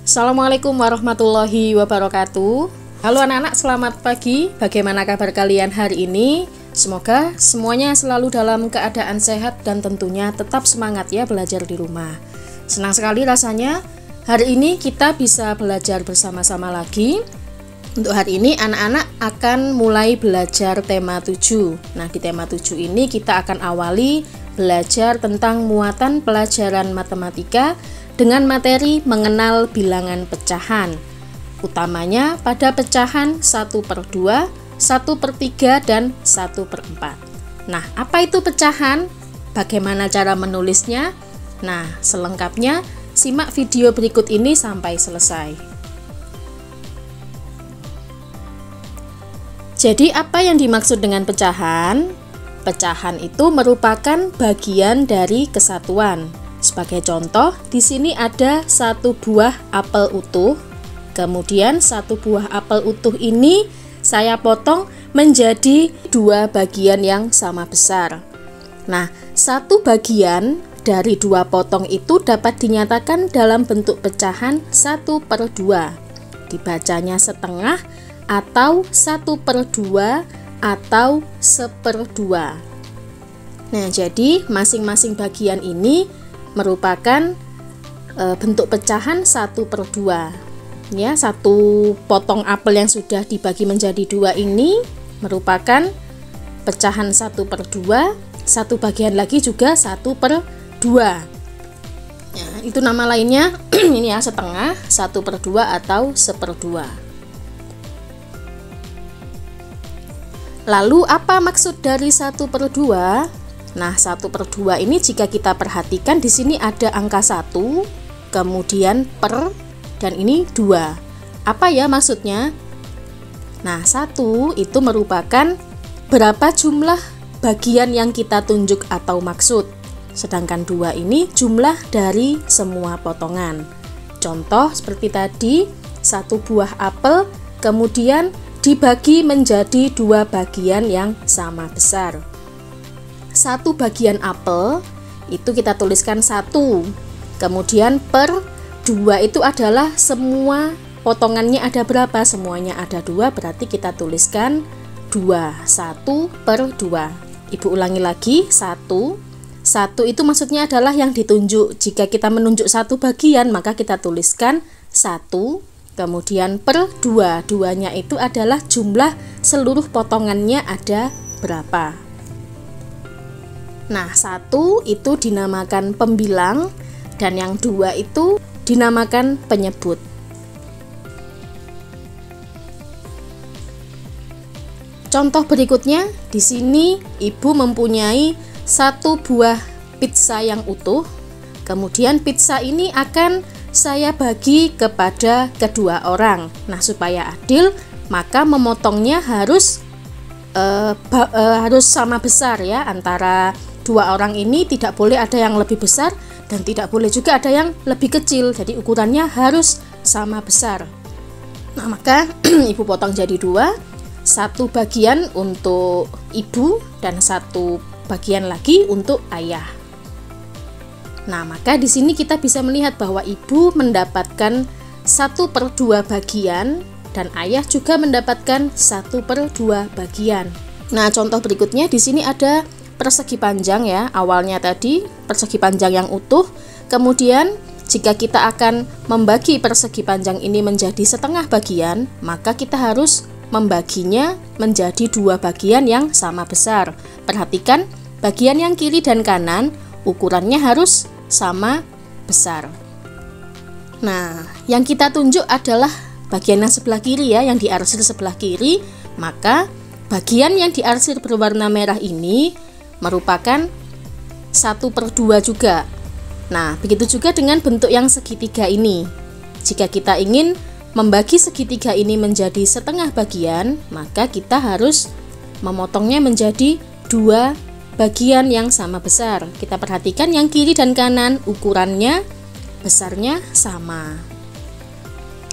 Assalamualaikum warahmatullahi wabarakatuh. Halo anak-anak, selamat pagi. Bagaimana kabar kalian hari ini? Semoga semuanya selalu dalam keadaan sehat dan tentunya tetap semangat ya belajar di rumah. Senang sekali rasanya hari ini kita bisa belajar bersama-sama lagi. Untuk hari ini anak-anak akan mulai belajar tema 7. Nah, di tema 7 ini kita akan awali belajar tentang muatan pelajaran matematika dengan materi mengenal bilangan pecahan, utamanya pada pecahan 1/2, 1/3, dan 1/4. Nah, apa itu pecahan? Bagaimana cara menulisnya? Nah, selengkapnya simak video berikut ini sampai selesai. Jadi, apa yang dimaksud dengan pecahan? Pecahan itu merupakan bagian dari kesatuan. Sebagai contoh, di sini ada satu buah apel utuh. Kemudian satu buah apel utuh ini saya potong menjadi dua bagian yang sama besar. Nah, satu bagian dari dua potong itu dapat dinyatakan dalam bentuk pecahan 1/2. Dibacanya setengah atau 1/2 atau 1/2. Nah, jadi masing-masing bagian ini merupakan bentuk pecahan 1/2. Ya, satu potong apel yang sudah dibagi menjadi dua ini merupakan pecahan 1/2, satu bagian lagi juga 1/2. Ya, itu nama lainnya ini ya, setengah, 1/2 atau 1/2. Lalu apa maksud dari 1/2? Nah, 1/2 ini jika kita perhatikan di sini ada angka 1, kemudian per, dan ini 2. Apa ya maksudnya? Nah, 1 itu merupakan berapa jumlah bagian yang kita tunjuk atau maksud. Sedangkan 2 ini jumlah dari semua potongan. Contoh seperti tadi, satu buah apel kemudian dibagi menjadi dua bagian yang sama besar. Satu bagian apel itu kita tuliskan 1, kemudian per 2 itu adalah semua potongannya ada berapa, semuanya ada 2, berarti kita tuliskan 2, 1/2. Ibu ulangi lagi, 1 itu maksudnya adalah yang ditunjuk. Jika kita menunjuk satu bagian maka kita tuliskan 1, kemudian per 2, 2-nya itu adalah jumlah seluruh potongannya ada berapa. Nah, 1 itu dinamakan pembilang dan yang 2 itu dinamakan penyebut. Contoh berikutnya, di sini ibu mempunyai satu buah pizza yang utuh. Kemudian pizza ini akan saya bagi kepada kedua orang. Nah, supaya adil, maka memotongnya harus sama besar ya, antara dua orang ini tidak boleh ada yang lebih besar dan tidak boleh juga ada yang lebih kecil. Jadi ukurannya harus sama besar. Nah, maka ibu potong jadi 2, satu bagian untuk ibu dan satu bagian lagi untuk ayah. Nah, maka di sini kita bisa melihat bahwa ibu mendapatkan 1/2 bagian dan ayah juga mendapatkan 1/2 bagian. Nah, contoh berikutnya di sini ada persegi panjang ya. Awalnya tadi persegi panjang yang utuh. Kemudian jika kita akan membagi persegi panjang ini menjadi setengah bagian, maka kita harus membaginya menjadi dua bagian yang sama besar. Perhatikan, bagian yang kiri dan kanan ukurannya harus sama besar. Nah, yang kita tunjuk adalah bagian yang sebelah kiri ya, yang diarsir sebelah kiri. Maka bagian yang diarsir berwarna merah ini merupakan 1/2 juga. Nah, begitu juga dengan bentuk yang segitiga ini. Jika kita ingin membagi segitiga ini menjadi setengah bagian, maka kita harus memotongnya menjadi dua bagian yang sama besar. Kita perhatikan yang kiri dan kanan ukurannya besarnya sama.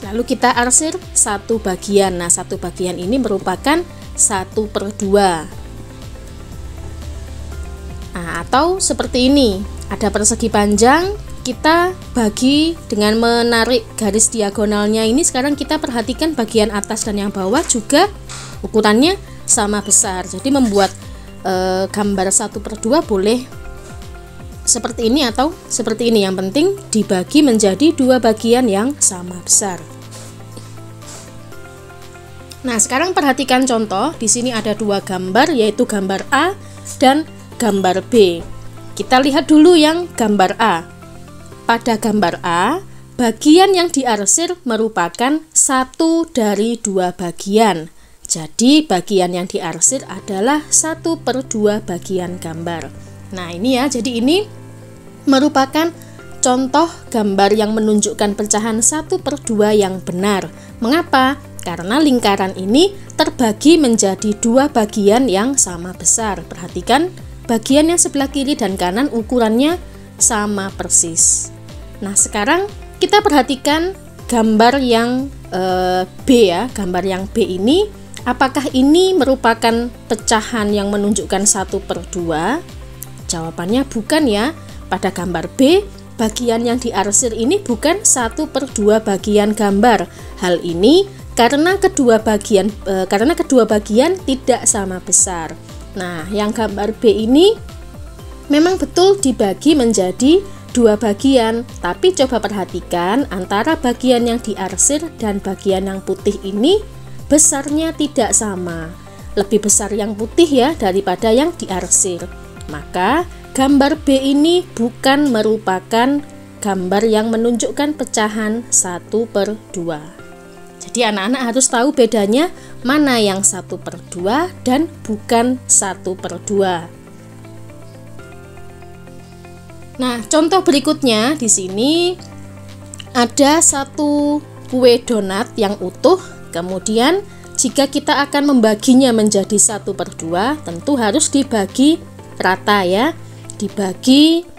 Lalu kita arsir satu bagian. Nah, satu bagian ini merupakan 1/2. Nah, atau seperti ini, ada persegi panjang, kita bagi dengan menarik garis diagonalnya ini. Sekarang kita perhatikan bagian atas dan yang bawah juga ukurannya sama besar. Jadi membuat gambar 1/2 boleh seperti ini atau seperti ini. Yang penting dibagi menjadi dua bagian yang sama besar. Nah, sekarang perhatikan contoh. Di sini ada dua gambar, yaitu gambar A dan gambar B. Kita lihat dulu yang gambar A. Pada gambar A, bagian yang diarsir merupakan satu dari dua bagian. Jadi, bagian yang diarsir adalah 1/2 bagian gambar. Nah, ini ya. Jadi, ini merupakan contoh gambar yang menunjukkan pecahan 1/2 yang benar. Mengapa? Karena lingkaran ini terbagi menjadi dua bagian yang sama besar. Perhatikan, bagian yang sebelah kiri dan kanan ukurannya sama persis. Nah, sekarang kita perhatikan gambar yang B ya. Gambar yang B ini, apakah ini merupakan pecahan yang menunjukkan 1/2? Jawabannya bukan ya. Pada gambar B, bagian yang diarsir ini bukan 1/2 bagian gambar. Hal ini karena kedua bagian tidak sama besar. Nah, yang gambar B ini memang betul dibagi menjadi dua bagian, tapi coba perhatikan antara bagian yang diarsir dan bagian yang putih ini besarnya tidak sama. Lebih besar yang putih ya daripada yang diarsir. Maka gambar B ini bukan merupakan gambar yang menunjukkan pecahan 1/2. Jadi anak-anak harus tahu bedanya mana yang 1/2 dan bukan 1/2. Nah, contoh berikutnya di sini ada satu kue donat yang utuh. Kemudian jika kita akan membaginya menjadi 1/2, tentu harus dibagi rata ya. Dibagi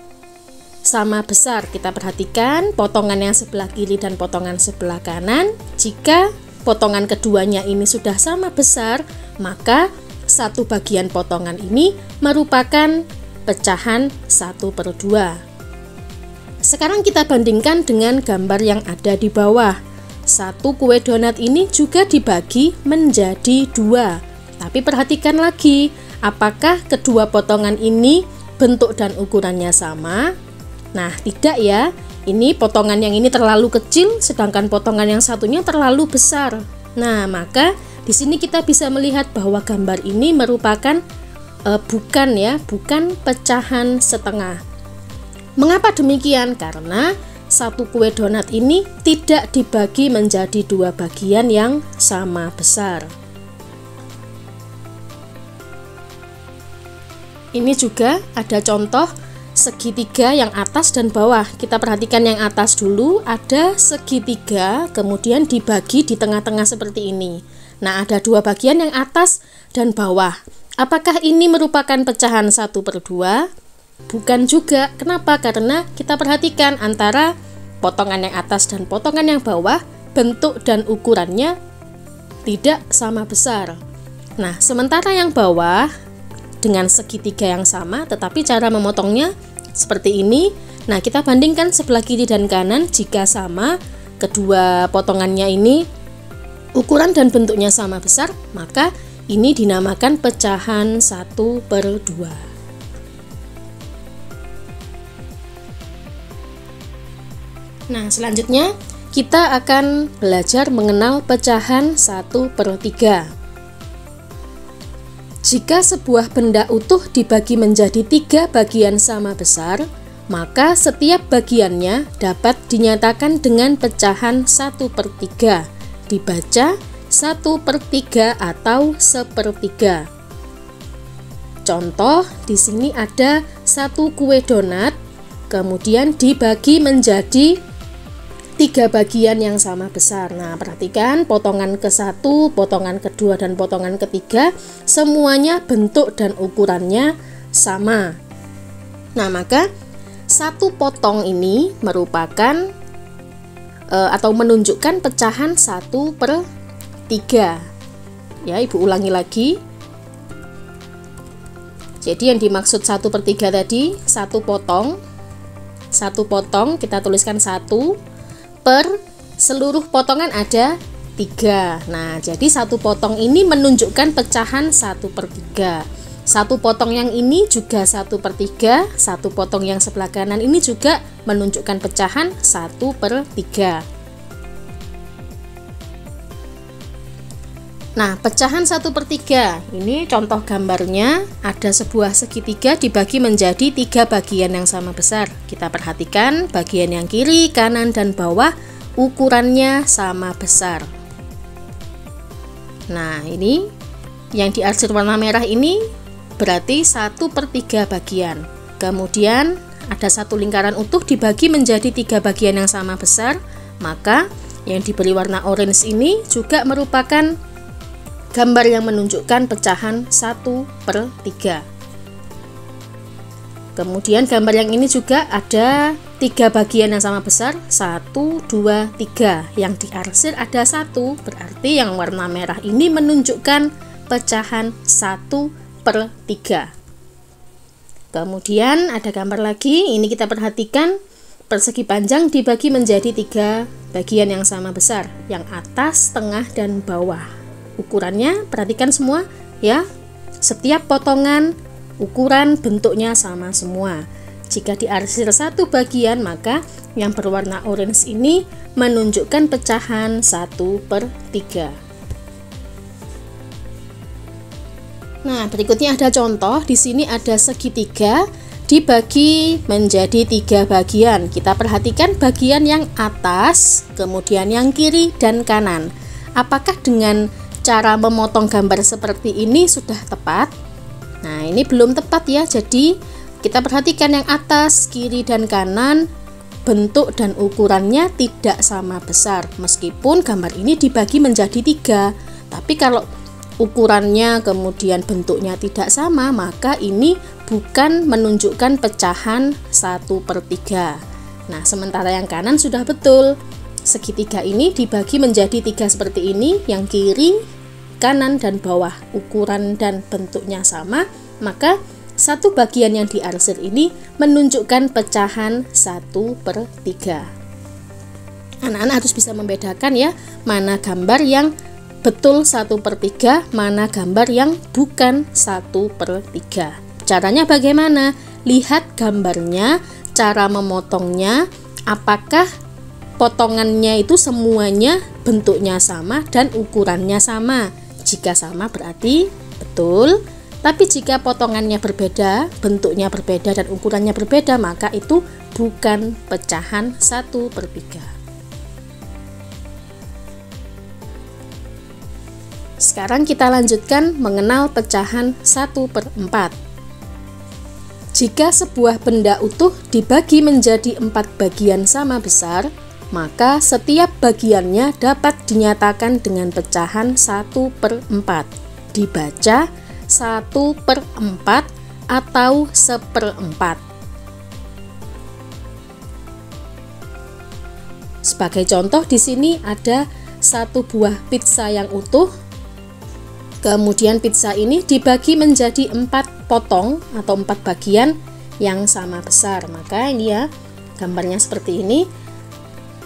sama besar. Kita perhatikan potongan yang sebelah kiri dan potongan sebelah kanan. Jika potongan keduanya ini sudah sama besar, maka satu bagian potongan ini merupakan pecahan 1/2. Sekarang kita bandingkan dengan gambar yang ada di bawah. Satu kue donat ini juga dibagi menjadi dua. Tapi perhatikan lagi, apakah kedua potongan ini bentuk dan ukurannya sama? Nah, tidak ya. Ini potongan yang ini terlalu kecil, sedangkan potongan yang satunya terlalu besar. Nah, maka di sini kita bisa melihat bahwa gambar ini merupakan bukan pecahan setengah. Mengapa demikian? Karena satu kue donat ini tidak dibagi menjadi dua bagian yang sama besar. Ini juga ada contoh segitiga yang atas dan bawah. Kita perhatikan yang atas dulu, ada segitiga kemudian dibagi di tengah-tengah seperti ini. Nah, ada dua bagian yang atas dan bawah. Apakah ini merupakan pecahan 1/2? Bukan juga. Kenapa? Karena kita perhatikan antara potongan yang atas dan potongan yang bawah, bentuk dan ukurannya tidak sama besar. Nah, sementara yang bawah dengan segitiga yang sama, tetapi cara memotongnya seperti ini. Nah, kita bandingkan sebelah kiri dan kanan. Jika sama, kedua potongannya ini ukuran dan bentuknya sama besar, maka ini dinamakan pecahan 1/2. Nah, selanjutnya kita akan belajar mengenal pecahan 1/3. Jika sebuah benda utuh dibagi menjadi 3 bagian sama besar, maka setiap bagiannya dapat dinyatakan dengan pecahan 1/3. Dibaca 1/3 atau 1/3. Contoh, di sini ada satu kue donat, kemudian dibagi menjadi 3 bagian yang sama besar. Nah, perhatikan potongan ke-1, potongan kedua, dan potongan ketiga semuanya bentuk dan ukurannya sama. Nah, maka satu potong ini merupakan atau menunjukkan pecahan 1/3. Ya, Ibu ulangi lagi. Jadi yang dimaksud 1/3 tadi, satu potong satu potong, kita tuliskan 1 per seluruh potongan ada 3. Nah, jadi satu potong ini menunjukkan pecahan 1/3. Satu potong yang ini juga 1/3. Satu potong yang sebelah kanan ini juga menunjukkan pecahan 1/3. Nah, pecahan 1/3 ini contoh gambarnya, ada sebuah segitiga dibagi menjadi 3 bagian yang sama besar. Kita perhatikan bagian yang kiri, kanan, dan bawah ukurannya sama besar. Nah, ini yang diarsir warna merah ini berarti 1/3 bagian. Kemudian ada satu lingkaran utuh dibagi menjadi 3 bagian yang sama besar, maka yang diberi warna orange ini juga merupakan gambar yang menunjukkan pecahan 1/3. Kemudian gambar yang ini juga ada 3 bagian yang sama besar, 1, 2, 3. Yang diarsir ada 1, berarti yang warna merah ini menunjukkan pecahan 1/3. Kemudian ada gambar lagi, ini kita perhatikan persegi panjang dibagi menjadi 3 bagian yang sama besar, yang atas, tengah, dan bawah. Ukurannya perhatikan semua ya, setiap potongan ukuran bentuknya sama semua. Jika diarsir satu bagian, maka yang berwarna orange ini menunjukkan pecahan 1/3. Nah, berikutnya ada contoh. Di sini ada segitiga dibagi menjadi 3 bagian. Kita perhatikan bagian yang atas, kemudian yang kiri dan kanan. Apakah dengan cara memotong gambar seperti ini sudah tepat? Nah, ini belum tepat ya. Jadi kita perhatikan yang atas, kiri, dan kanan, bentuk dan ukurannya tidak sama besar. Meskipun gambar ini dibagi menjadi 3, tapi kalau ukurannya kemudian bentuknya tidak sama, maka ini bukan menunjukkan pecahan 1/3. Nah, sementara yang kanan sudah betul. Segitiga ini dibagi menjadi 3 seperti ini, yang kiri, kanan, dan bawah ukuran dan bentuknya sama, maka satu bagian yang diarsir ini menunjukkan pecahan 1/3. Anak-anak harus bisa membedakan ya, mana gambar yang betul 1/3, mana gambar yang bukan 1/3. Caranya bagaimana? Lihat gambarnya, cara memotongnya, apakah potongannya itu semuanya bentuknya sama dan ukurannya sama. Jika sama berarti betul, tapi jika potongannya berbeda, bentuknya berbeda, dan ukurannya berbeda, maka itu bukan pecahan 1/3. Sekarang kita lanjutkan mengenal pecahan 1/4. Jika sebuah benda utuh dibagi menjadi 4 bagian sama besar, maka setiap bagiannya dapat dinyatakan dengan pecahan 1/4. Dibaca 1/4 atau 1/4. Sebagai contoh, di sini ada satu buah pizza yang utuh. Kemudian pizza ini dibagi menjadi 4 potong atau 4 bagian yang sama besar. Maka ini ya, gambarnya seperti ini.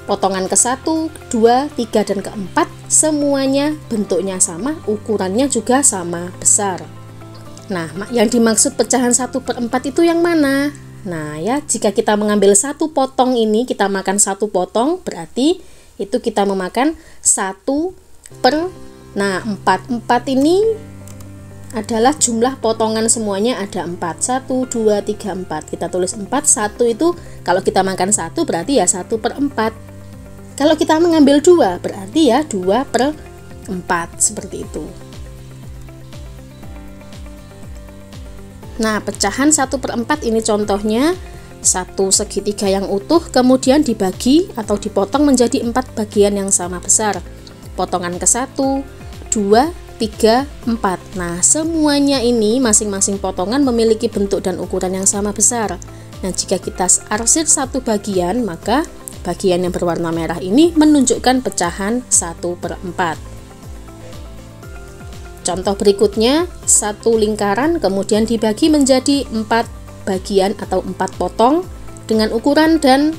Potongan ke-1, 2, 3, dan ke-4 semuanya bentuknya sama, ukurannya juga sama besar. Nah, yang dimaksud pecahan 1/4 itu yang mana? Nah ya, jika kita mengambil satu potong ini, kita makan satu potong, berarti itu kita memakan 1/4 ini adalah jumlah potongan semuanya ada 4. 1, 2, 3, 4. Kita tulis 4, 1 itu kalau kita makan 1 berarti ya 1/4. Kalau kita mengambil 2 berarti ya 2/4, seperti itu. Nah, pecahan 1/4 ini contohnya satu segitiga yang utuh kemudian dibagi atau dipotong menjadi 4 bagian yang sama besar. Potongan ke-1, 2, 3, 4. Nah, semuanya ini masing-masing potongan memiliki bentuk dan ukuran yang sama besar. Nah, jika kita arsir satu bagian, maka bagian yang berwarna merah ini menunjukkan pecahan 1/4. Contoh berikutnya, satu lingkaran kemudian dibagi menjadi 4 bagian atau 4 potong. dengan ukuran dan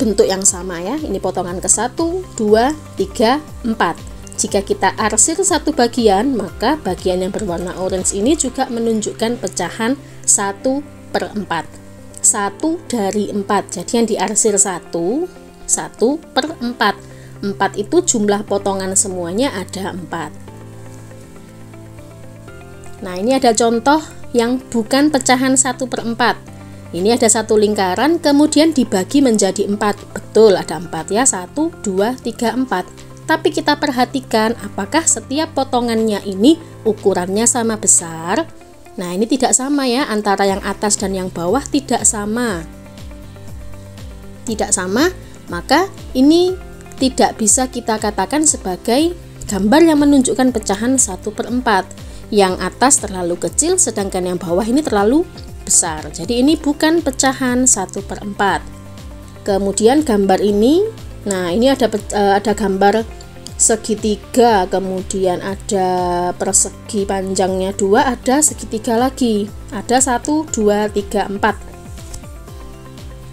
bentuk yang sama ya. Ini potongan ke 1, 2, 3, 4. Jika kita arsir satu bagian, maka bagian yang berwarna orange ini juga menunjukkan pecahan 1/4. 1 dari 4. Jadi yang diarsir 1/4. 4 itu jumlah potongan semuanya ada 4. Nah, ini ada contoh yang bukan pecahan 1/4. Ini ada satu lingkaran kemudian dibagi menjadi 4. Betul, ada 4 ya. 1, 2, 3, 4. Tapi kita perhatikan apakah setiap potongannya ini ukurannya sama besar. Nah, ini tidak sama ya, antara yang atas dan yang bawah tidak sama. Tidak sama, maka ini tidak bisa kita katakan sebagai gambar yang menunjukkan pecahan 1/4. Yang atas terlalu kecil sedangkan yang bawah ini terlalu besar. Jadi ini bukan pecahan 1/4. Kemudian gambar ini, nah ini ada gambar segitiga, kemudian ada persegi panjangnya 2, ada segitiga lagi, ada 1, 2, 3, 4.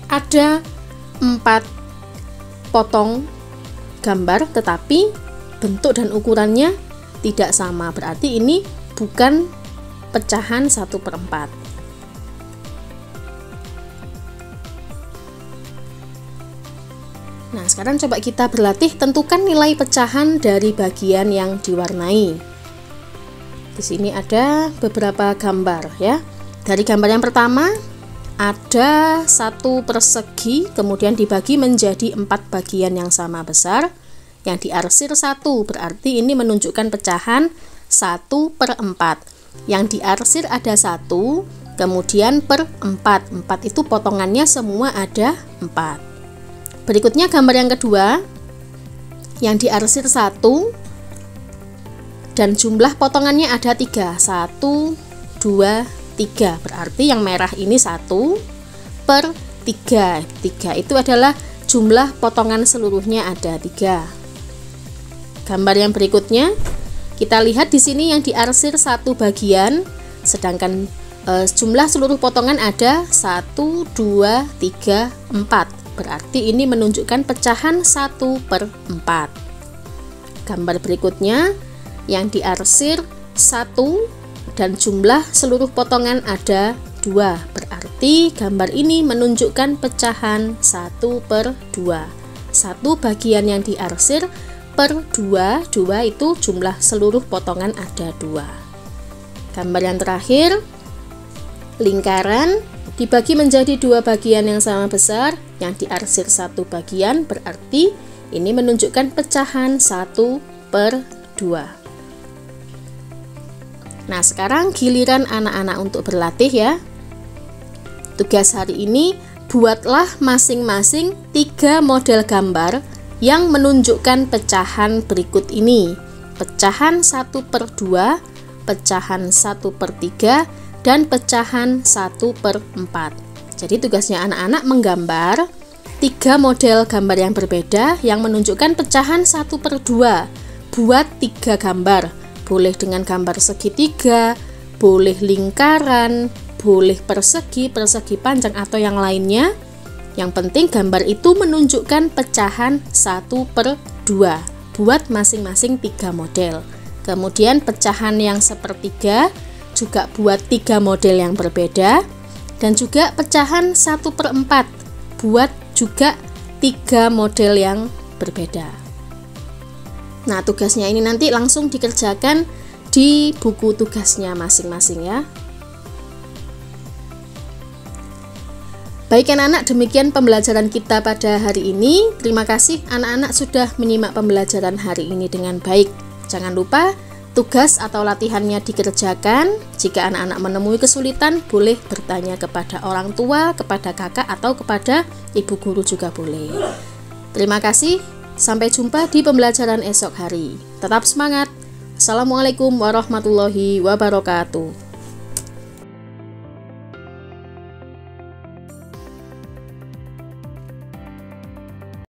Ada 4 potong gambar tetapi bentuk dan ukurannya tidak sama, berarti ini bukan pecahan 1/4. Nah, sekarang coba kita berlatih tentukan nilai pecahan dari bagian yang diwarnai. Di sini ada beberapa gambar ya. Dari gambar yang pertama ada satu persegi kemudian dibagi menjadi 4 bagian yang sama besar. Yang diarsir 1, berarti ini menunjukkan pecahan 1/4. Yang diarsir ada 1, kemudian per 4. 4 itu potongannya semua ada 4. Berikutnya gambar yang kedua, yang diarsir 1 dan jumlah potongannya ada 3. 1, 2, 3. Berarti yang merah ini 1/3. 3 itu adalah jumlah potongan seluruhnya ada 3. Gambar yang berikutnya, kita lihat di sini yang diarsir 1 bagian, sedangkan jumlah seluruh potongan ada 1, 2, 3, 4. Berarti ini menunjukkan pecahan 1/4. Gambar berikutnya yang diarsir 1 dan jumlah seluruh potongan ada 2. Berarti gambar ini menunjukkan pecahan 1/2. 1 bagian yang diarsir per 2. 2 itu jumlah seluruh potongan ada 2. Gambar yang terakhir, lingkaran dibagi menjadi 2 bagian yang sama besar, yang diarsir 1 bagian, berarti ini menunjukkan pecahan 1/2. Nah, sekarang giliran anak-anak untuk berlatih ya. Tugas hari ini, buatlah masing-masing 3 model gambar yang menunjukkan pecahan berikut ini. Pecahan 1/2, pecahan 1/3, dan pecahan 1/4. Jadi tugasnya anak-anak menggambar 3 model gambar yang berbeda yang menunjukkan pecahan 1/2. Buat 3 gambar, boleh dengan gambar segitiga, boleh lingkaran, boleh persegi panjang atau yang lainnya. Yang penting gambar itu menunjukkan pecahan 1/2. Buat masing-masing 3 model. Kemudian pecahan yang sepertiga juga buat 3 model yang berbeda, dan juga pecahan 1/4 buat juga 3 model yang berbeda. Nah, tugasnya ini nanti langsung dikerjakan di buku tugasnya masing-masing ya. Baik anak-anak, demikian pembelajaran kita pada hari ini. Terima kasih anak-anak sudah menyimak pembelajaran hari ini dengan baik. Jangan lupa tugas atau latihannya dikerjakan. Jika anak-anak menemui kesulitan, boleh bertanya kepada orang tua, kepada kakak, atau kepada ibu guru juga boleh. Terima kasih, sampai jumpa di pembelajaran esok hari. Tetap semangat. Assalamualaikum warahmatullahi wabarakatuh.